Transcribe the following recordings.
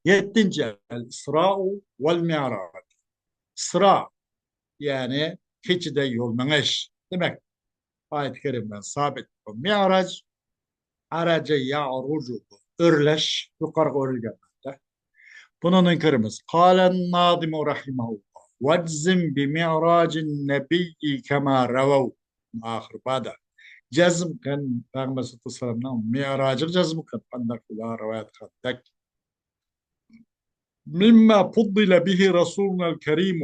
Yettinci el-İsra vel Mi'raç. İsra yani keçide yol meneş demek. Ayet-i kerimden sabit. Mi'raç araca ya'rucu örleş yukarı örülgemekte. Bunun kırmızı. Kâlen nâdimu rahimahullah. Veczim bi mi'racin nebiyyi kema revav. Ahir bada. Cezm kan Peygamber sallallahu aleyhi ve sellem'den mi'racı cezm kan. Kandak kula rivayet kandak. مما فضل به رسولنا الكريم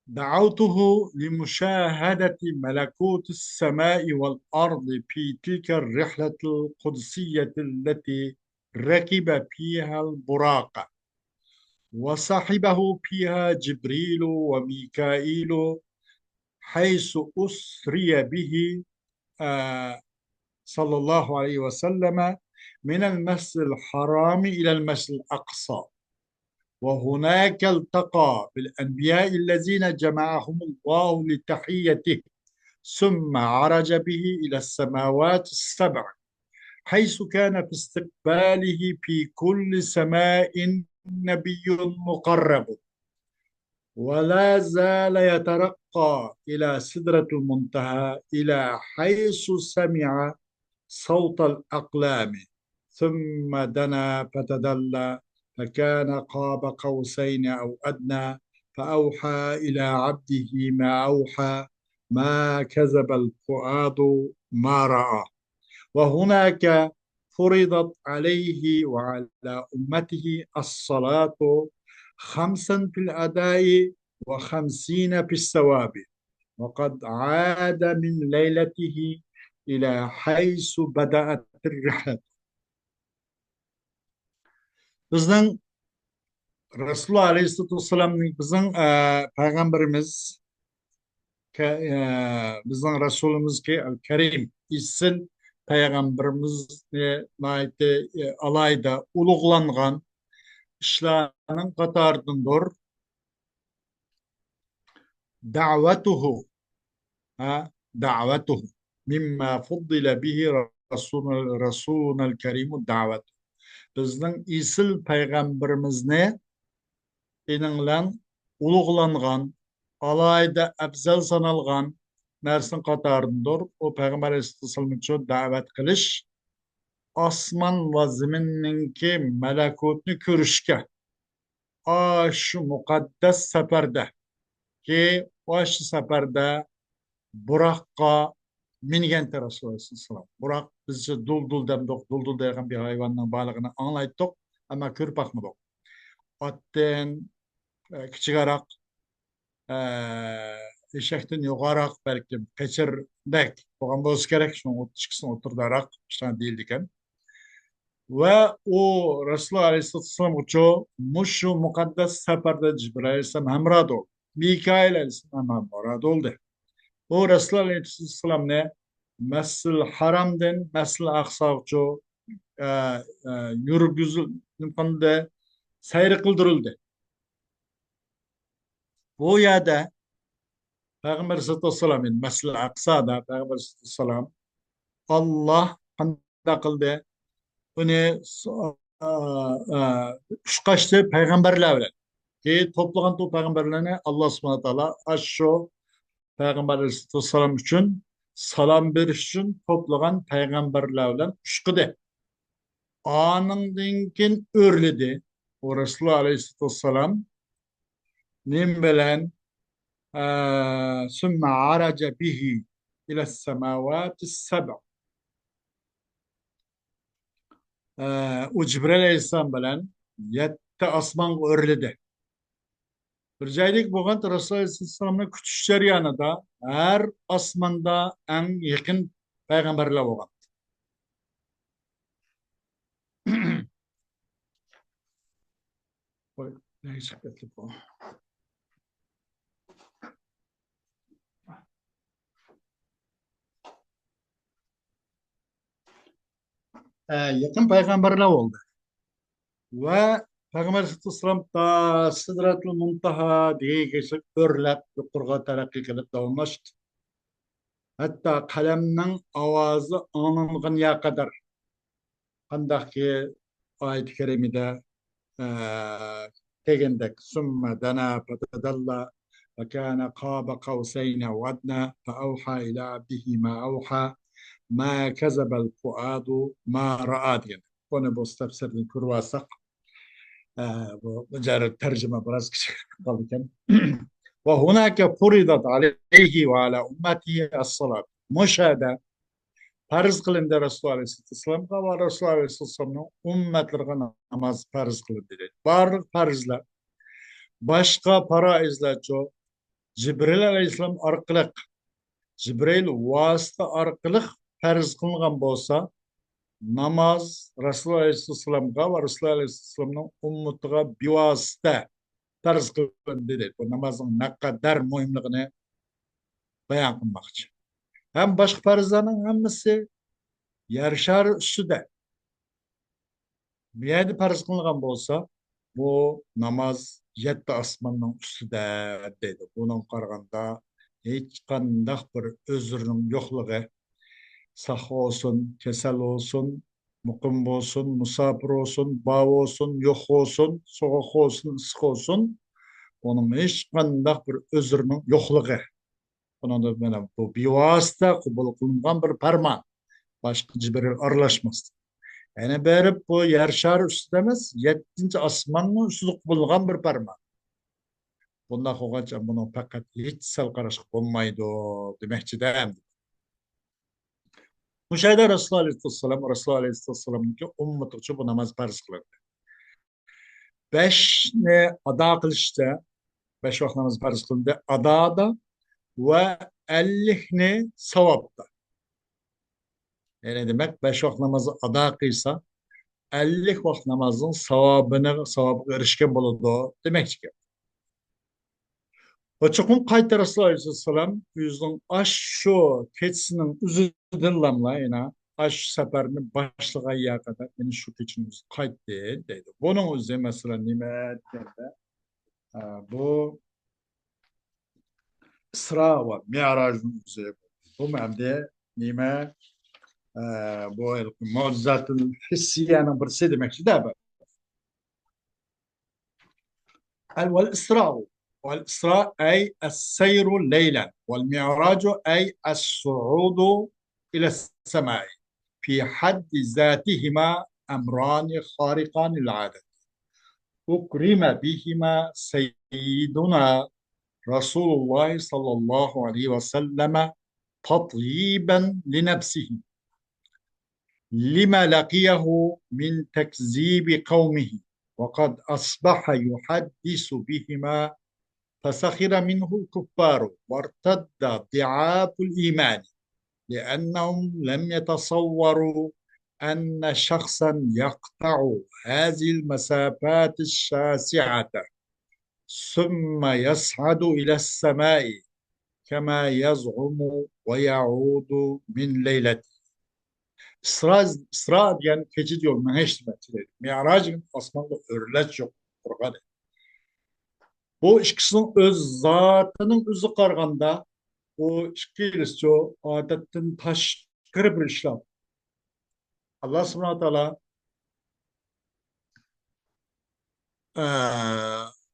دعوته لمشاهدة ملكوت السماء والأرض في تلك الرحلة القدسية التي ركب فيها البراق وصاحبه فيها جبريل وميكائيل حيث أسري به آه صلى الله عليه وسلم من المسجد الحرام إلى المسجد الأقصى وهناك التقى بالأنبياء الذين جمعهم الله لتحيته ثم عرج به إلى السماوات السبع حيث كان في استقباله في كل سماء نبي مقرب ولا زال يترقى إلى سدرة المنتهى إلى حيث سمع صوت الأقلام ثم دنا فتدلى فكان قاب قوسين أو أدنى فأوحى إلى عبده ما أوحى ما كذب الفؤاد ما رأى وهناك فرضت عليه وعلى أمته الصلاة خمسا في الأداء وخمسين في الثواب وقد عاد من ليلته إلى حيث بدأت الرحلة. Bizning Rasululloh Aleyhisselatü Vesselam'ın bizim peygamberimiz bizning Rasulimiz ki Kerim isil peygamberimiz alayda ulug'langan işlerinin katarındır. Da'vatuhu da'vatuhu mimma fuddila bihi Rasulunal Kerim'u davet. Bizning isil peygamberimizni eninlen ulug'langan alayda afzal sanalgan narsin qatarındır. O Peygamber Aleyhisselam için davet kılış asman ve zeminninki melekutni körüşke şu mukaddes seferde ki o şu seferde Burak'a mingen Resulullah Aleyhisselam. Burak bizce dul demdik. Dul degan bir hayvanın balığını anlayttık ama kör bakmadık. Atten kiçigarak eşekten yukarı belki geçirdek. Oğlan boz gerek. Şunu çıksın oturdarak işte değildiken. Ve o Resulullah Aleyhisselam uçu muşu mukaddes seferde Cibril Aleyhisselam hemrad oldu. Mikail Aleyhisselam hemrad oldu. O Resulullah Aleyhisselam ne? Mesl Haram'den Mesl Aksa uçu yürgüzülde seyri kıldırıldı. Bu yada Peygamber sallallahu aleyhi ve sellem'in Mescid-i Aksa'da Peygamber sallallahu aleyhi ve sellem Allah kanda kıldı. Bunu üç kaçtı peygamberlerle. Ki toplanan o peygamberlerine Allah subhanahu teala aşşo Peygamber sallallahu aleyhi ve sellem için salam veriş için toplanan peygamberlerle üşküde. Anındınkin örledi. O Resulullah aleyhisselam nim bilen ثم عرج به إلى السماوات السبع o Cibril Aleyhisselam bilen yette asman örledi. Bir jaylik bo'lgan Rasululloh Aleyhisselam'ın kütüş jarayonida her asmanda en yakın peygamberler bo'lgan. Ne çıktı bu? Yakın peygamberler oldu. Ve Peygamber Aleyhisselam ta Sidratul Muntaha diye geçip örlep yukarıga terakki kılıp davamlaştı. Hatta kalemnin avazı anılganya kadar Kandaki ayet-i kerimede tegendek sümme dana fetedalla ve kana qaba kavseyne ve adna fe avha ila abdihi ma avha ma kezebel fuadu ma ra'a diyen. Onu bu tefsirini kurvasak bu mücerred tercüme biraz küçük kalırken ve hunake furidat aleyhi ve ala ummetihi as-salat. Müşahede farz kılındı Resulullah Aleyhisselam'a ve Resulullah Aleyhisselam'ın ümmetlerine namaz farz kılındı. Barlık farzlar başka para izleço Cibril Aleyhisselam arkalık Cibril vasıta arkalık farz kılıngan bolsa namaz Resulullah Aleyhisselam'a ve Resulullah Aleyhisselam'ın ümmetiga bivasıta farz kılındı. Bu namazın ne kadar mühimliğini bayan kılmakçı. Hem başka farzların hemmisi yarışar üstüde. Bir yerde farz kılıngan bolsa bu namaz yetti asmanның üstüde deydi. Bunun qaraganda hiç qandaq bir özürünün yo'qligi, saq olsun, kesel olsun, muqim olsun, musafir olsun, bağ olsun, yo'q olsun, soğuk olsun, ısık olsun, onun hiç qandaq bir özürünün yo'qligi. Bunun da bu bivasita qabul qilingan bir farman. Başka Cibril aralashmasdi. Yani berip bu yer şar üstüdemiz 7. asmanın üstüde bulungan bir parmak. Bunda hoğaca bunu fakat hiç sal karışık olmaydı demekçi de. Müşahede Resulullah Aleyhisselam'ın ki ümmeti bu namaz farz kılındı. 5 ne ada kılışta 5 vakit namaz farz kılındı. Adada ve 50 ne savapta. Yani demek 5 vakit namazı ada kıysa 50 vakit namazın savabı erişken buludu demekçi ki. Açıkın kayıt Resulullah Aleyhisselam yüzün aşşo keçsinin üzüdün lamla yine aş seferini başlığa ya kadar yani şu keçinin kayıt değil dedi. Bunun üzerine mesela nimetlerde bu Isra ve Mi'raj'ın üzerine bu memde nime bu mucizatın hissiyenin birisi demek ki de والإسراء والإسراء أي السير ليلا والمعراج أي الصعود إلى السماء في حد ذاتهما أمران خارقان للعادة أكرم بهما سيدنا رسول الله صلى الله عليه وسلم تطييبا لنفسه لما لقيه من تكذيب قومه وقد أصبح يحدث بهما فسخر منه الكفار وارتد ضعاف الإيمان لأنهم لم يتصوروا أن شخصا يقطع هذه المسافات الشاسعة ثم يصعد إلى السماء كما يزعم ويعود من ليلته. İsra diyen keçi yolundan hiç demektir. Mi'racın asmanda örleç yok. Bu ikisinin öz zatının özü qarğanda o ikisi adetten taşkır bir işlem. Allah subhanahu wa ta'ala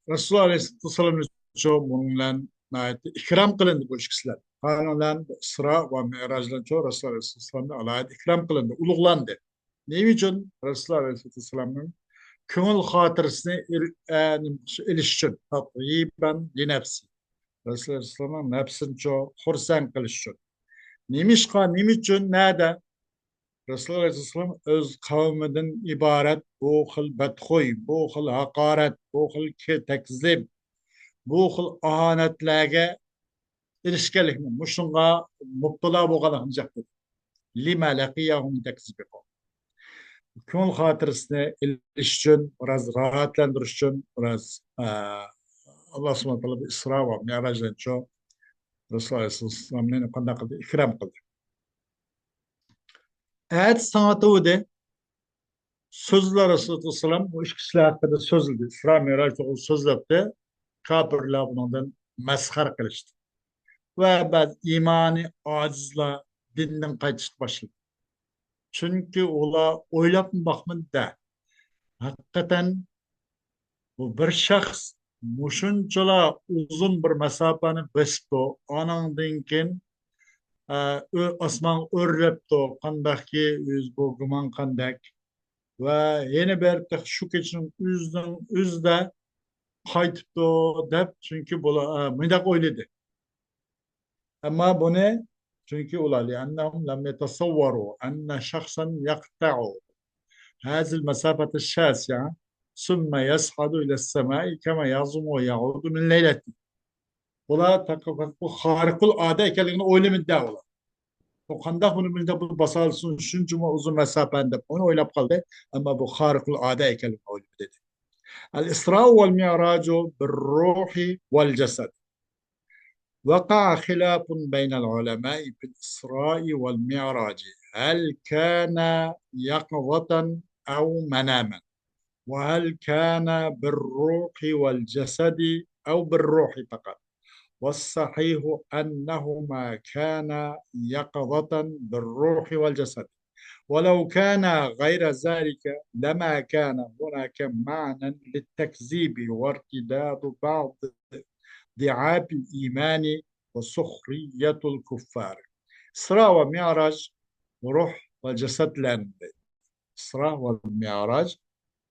Resulullah Aleyhisselam bununla ikram kılındı bu ikisiler. Kanunla Isra ve Mi'raj'la Resulullah Aleyhisselam'la alayet ikram kılındı, uluglandı. Ne için Resulullah Aleyhisselam'ın köngül hatırasını iliş için tatyiben li nefsi. Resulullah Aleyhisselam'ın nefsini çok hursan kılış için. Nimişka, niçin, nerede? Resulullah Aleyhisselam öz kavmiden ibaret bu xil bedxoy, bu xil hakaret, bu xil tekzib, bu xil ahanetlerge ilişkilikni, muşunga mubtala bolğanlygyny jakdy. Lima laqiyahum tekzibikum. Köngül hatırasını iliş için, biraz rahatlandırış için, biraz Allah subhanahu wa ta'ala Isra ve Mi'raj'dan çok Resulullah Aleyhisselam'ın qanday qildi? İkram qildi. Ayet sanatı de sözler Resulullah bu üç kişiler hakkında sözledi. Isra Mi'raj sözledi. Kafirler bundan mezhar kılıştı. Ve bazı imani acizla dinden kaçıştı başladı. Çünkü ola oylap bakmın da. Hakikaten bu bir şahs muşunçala uzun bir mesafeni besipti. Anandan keyin asman örlepti. Kandaki yüz bu güman kandak. Ve yeni bir şu keçinin üzde kaytıptı dep çünkü bu mıdak oyladı. Ama bu ne? Çünkü ular لأنهم لم يتصوروا أن شخصا يقطع هذه المسافة الشاسعة ثم يصعد إلى السماء كما يعظم ويعود من ليلته. Ular bu harikul ada ekenliğini oylamıyor ular. O kandak bunu bildi bu basalsın şunca uzun mesafende onu oylap kaldı ama bu harikul ada ekenliğini oylamıyor dedi. El-İsra vel Mi'racu bir ruhi vel cesed. وقع خلاف بين العلماء في الإسراء والمعراج هل كان يقظة أو مناما وهل كان بالروح والجسد أو بالروح فقط والصحيح أنهما كان يقظة بالروح والجسد ولو كان غير ذلك لما كان هناك معنى للتكذيب وارتداد بعض ضعاف الإيمان وسخرية الكفار. إسراء ومعراج روح وجسد لن. إسراء والمعراج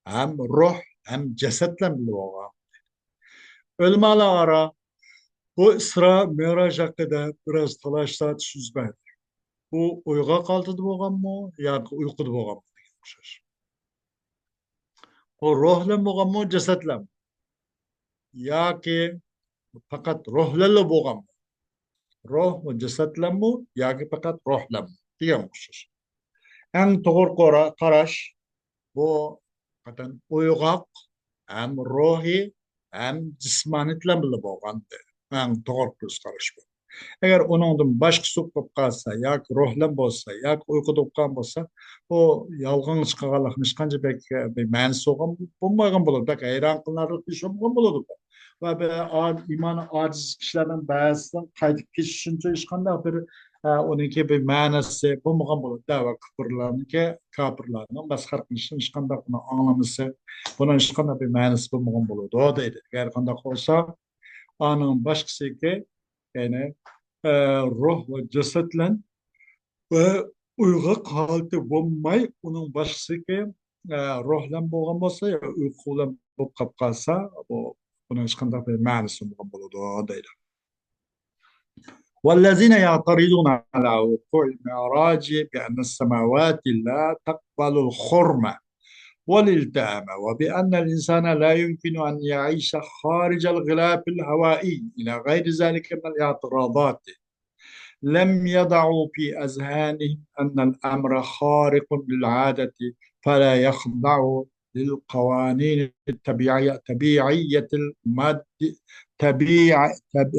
hem ruh hem cesetle bildiği. Ölmalı ara bu İsra Miraç hakkında biraz talaşlar süzmedi. Bu uyga kaltıdı boğan mı ya uykudu boğan mı? O ruhla boğan mı cesetle mi? Ya ki fakat ruhla boğan mı? Ruh ve cesetle mi ya ki fakat ruhla mı? Diyormuşuz. En doğru karaş bu zaten uygak hem ruhi hem cismanitle bile boğandı. En doğru karaş bu. Eğer onun başka sokup kalsa, yak ruhlan bolsa, yak uyku dokkan bolsa, o yalğın çıkağalak, nişkancı bek bir mənisi olgan, bulmayan bulur. Bek ayran kılınarlık bir şey olgan bulur. Ve imanı aciz kişilerden bazısından kaydıp geçişince işkanda bir onunki bir mənisi bulmayan bulur. Dava küpürlerini ki kapırlarının bas harkmışın işkanda bunu anlaması, bunun işkanda bir mənisi bulmayan bulur. O deydi. Eğer kanda olsa, anın başkası ki, yani ruh ve cesetle ve uygak halde bulmay onun başısı ki ruhlan boğan olsa ya uykulan bu kapkalsa bu bunun ışkında bir manası boğan buludu o değil. والذين يعترضون على وقوع المعراج بأن السماوات لا تقبل الخرم والالتئام وبأن الإنسان لا يمكن أن يعيش خارج الغلاف الهوائي إلى غير ذلك من الاعتراضات لم يضعوا في أذهانهم أن الأمر خارق للعادة فلا يخضع للقوانين الطبيعية طبيعية المادة تبيع تب...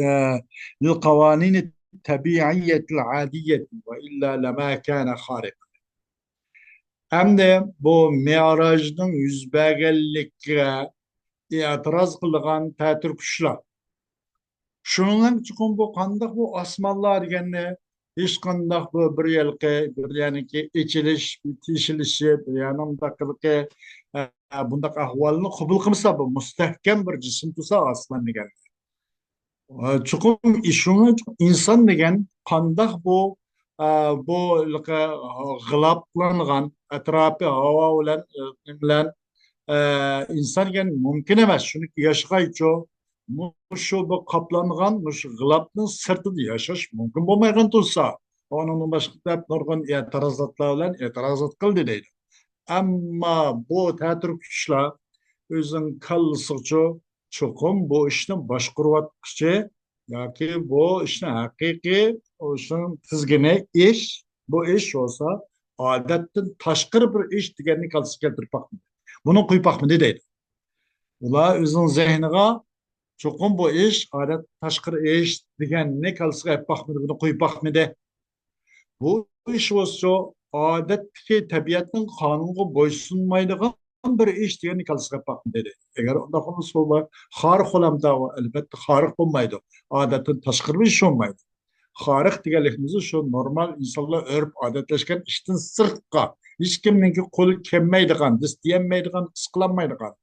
للقوانين الطبيعية العادية وإلا لما كان خارقا. Hem de bu Mi'raj'ın yüzbegillikle itiraz kılgan tətür kuşlar. Şunun için bu kandak bu asmallar degende hiç kandak bu bir yılki bir yani ki içiliş, bitişilişi bir yanımdaki bundak ahvalını kabul kılsa bu müstehkem bir cisim tusa aslan degen. Çünkü şunun insan degen kandak bu bu gılaplangan etrafı hava bilen insan gen mümkün emas. Şunu yaşayıcı şu bu kaplangan şu gılapның sırtı yaşaş mümkün bolmagan tursa onun başka nurgun etirazatlar bilen etirazat kıldı deydi. Ama bu tätür kişiler özün kallısıcı çokum bu işni başkuruvatçı yoki bu işni haqiqiy o'shin tizgini iş bu iş olsa odatdan tashqari bir iş deganni kalsa keltirib bakmıyor. Bunu kuyup bakmıyor deydi. Ular özün zihniga çokum bu iş adet tashqari iş deganni kalsa hep bakmıyor. Bunu kuyup bakmıyor. Bu iş olsa odatdagi tabiatning qonuniga bo'ysunmaydigan bir ish deganni kalsa hep bakmıyor dedi. Eğer onda olsa harikulade albatta harik bo'lmaydi. Odatdan tashqari bir ish bo'lmaydi. Xarıq deganligimiz şu normal insanlar örüp adetleşken işten sırtqa hiç kimninki qo'li kelmaydigan, diyemeyidigan, ısqılanmaydigan,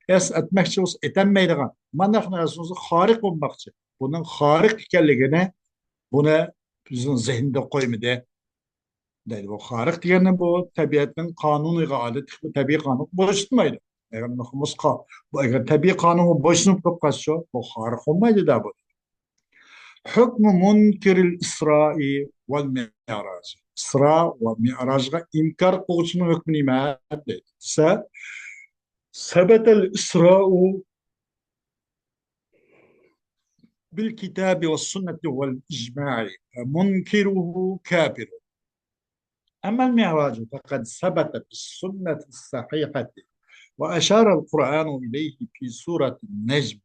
es etmekçi olsa etenmeydigan. Mandak narsanızı xarıq olmakçı. Bunun xarıq ekanligini buni bizim zihinde koymadı. Deydi. Bu xarıq degani bu tabiatning qonuniga odat tabiiy qonun bo'ysunmaydi. Agar nuqumuz bu agar tabiiy qonunga bo'ysunib turib qolsa, bu xarıq olmaydi da bu. حكم منكر الإسراء والمعراج إسراء والمعراج إنكار قوتنا حكم ما ثبت الإسراء بالكتاب والسنة والإجماع منكره كافر أما المعراج فقد ثبت بالسنة الصحيحة وأشار القرآن إليه في سورة النجم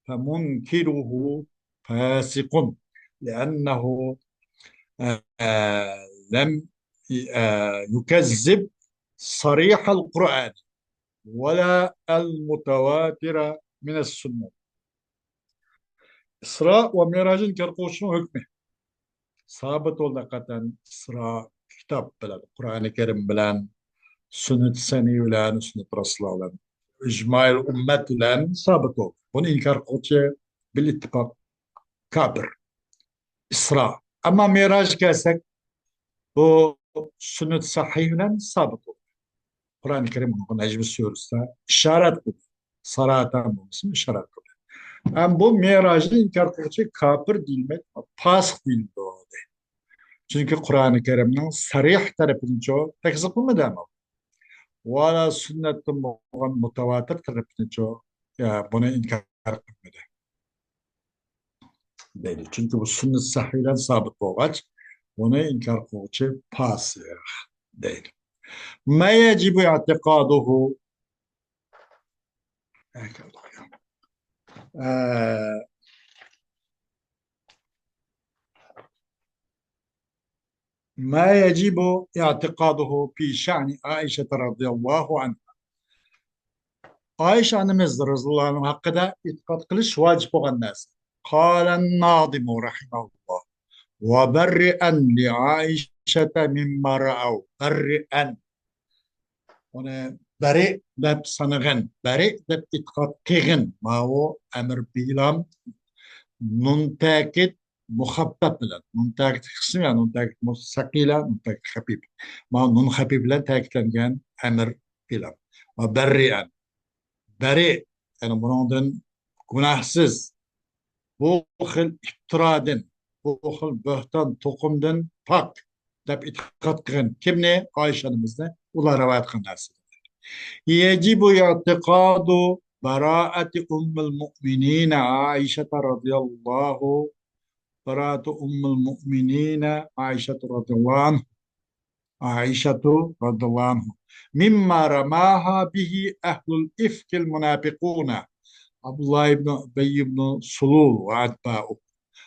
فمنكره فاسق لأنه لم يكذب صريح القرآن ولا المتواتر من السنة. إسراء ومعراج كرقوشن حكمه ثابت ولقطن إسراء كتاب بلان القرآن الكريم بلان سنة سني بلان سنة رسول الله إجماع الأمة بلان ثابت ول بون إنكار قوتي بالاتفاق كابر إسراء أما معراج كاسك bu sünnet sahihiyle sabit olur. Kur'an-ı Kerim bunu Necm Suresi'nde işaret kılıyor. Saratan bu ismi işaret kılıyor. Yani bu miracı inkar kılıcı kafir değilmek, fasık değildi o. Çünkü Kur'an-ı Kerim'in sarih tarafını çoğu tekzip kılmadı ama. Valla sünnetin mutavatir tarafını çoğu ya bunu inkar kılmadı. Değil. Çünkü bu sünnet sahihiyle sabit olacak. Bunu inkar kılıcı fasık değil. ما يجب اعتقاده آه ما يجب اعتقاده في شأن عائشة رضي الله عنها عائشة annemiz رضي الله عنها hakkında itikat kılış vacip olan nas. قال الناظم رحمه الله وبرئا لعائشة مما رأوا برئا ona bari deb sanıgın, bari deb itikat kılgın. Ma o emir bilam nun takit muhabbet bilen. Nun takit kısmı ya nun takit sakila, nun takit habib. Ma nun habib bilen takitlengen emir bilam. Ve berriyen. Beri, yani bunun günahsız. Bu xil iftiradın, bu xil böhtan tokumdan pak deb itikat kılgın. Kim ne? Ayşe annemizde. Ular rivayet kılınası. يجب اعتقاد براءة أم المؤمنين عائشة رضي الله براءة أم المؤمنين عائشة رضي الله عنه عائشة رضي الله عنه مما رماها به أهل الإفك المنافقون عبد الله بن أبي بن سلول وأتباعه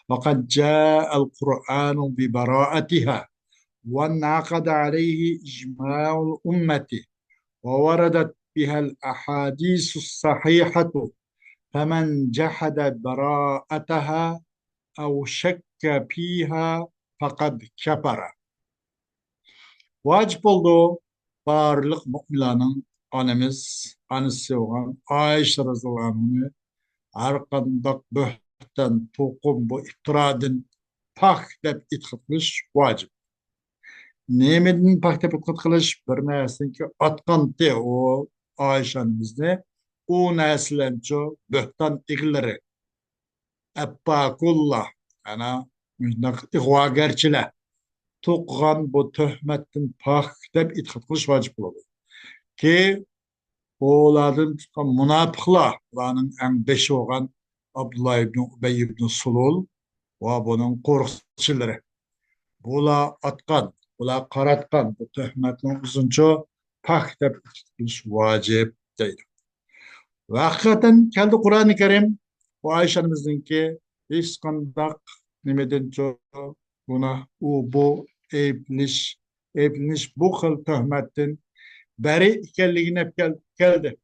وقد جاء القرآن ببراءتها وانعقد عليه إجماع الأمة ووردت بها الأحاديث الصحيحة فمن جحد براءتها أو شك فيها فقد كفر. Vacip oldu barlık müminlerin anısı olan Ayşe radıyallahu anh'ı arkandak böhten tokum bu iftiradın pak deb itkitmiş vacip. Nemedin pak deb itkitiliş bir nersin ki atkan te o Ayşe'mizde o neslenço böhten ikileri ebbakullah ana müjdak ihvagerçiler to'qgan bu töhmettin pak deb itkit qilish vacip bo'ladi. Ki ulardan chiqqan munofiqlar, ularning eng beshi bo'lgan Abdullah ibn Ubay ibn Sulul va buning qo'riqchilari. Bular atgan, bular qaratgan bu töhmetni uzuncha pak deb qilish vacip deydi. Va haqiqatan keldi Qur'oni Karim bu Ayşemizningki hech qanday nimadan buna bu epleniş bu xil töhmettin beri ekanligini hep keldi.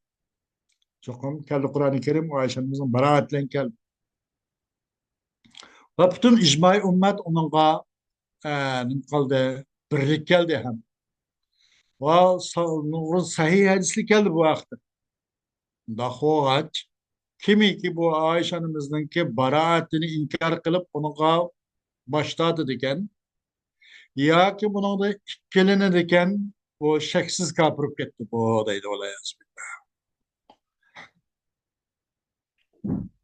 Çokum keldi Kur'an-ı Kerim o Ayşemizin beraatlen keldi. ve bütün icma ümmet onunla nim kaldı, birlik geldi hem. Ve sahih hadislik geldi bu vakti. Dahoğaç, kimi ki bu Ayşe annemizdenki baraatini inkar kılıp onunla başladı diken, ya ki bunun da ikilini diken, bu şeksiz kapırıp gitti bu odaydı olay.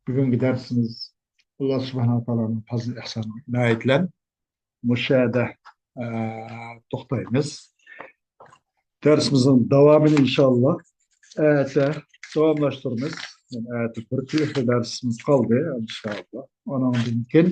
Bugün gidersiniz. Allah subhanahu teala'nın fazl-ı ihsanı inayetiyle müşahede toktayımız. Dersimizin devamını inşallah devamlaştırırız. Yani ayeti 42 dersimiz kaldı inşallah. Onun mümkün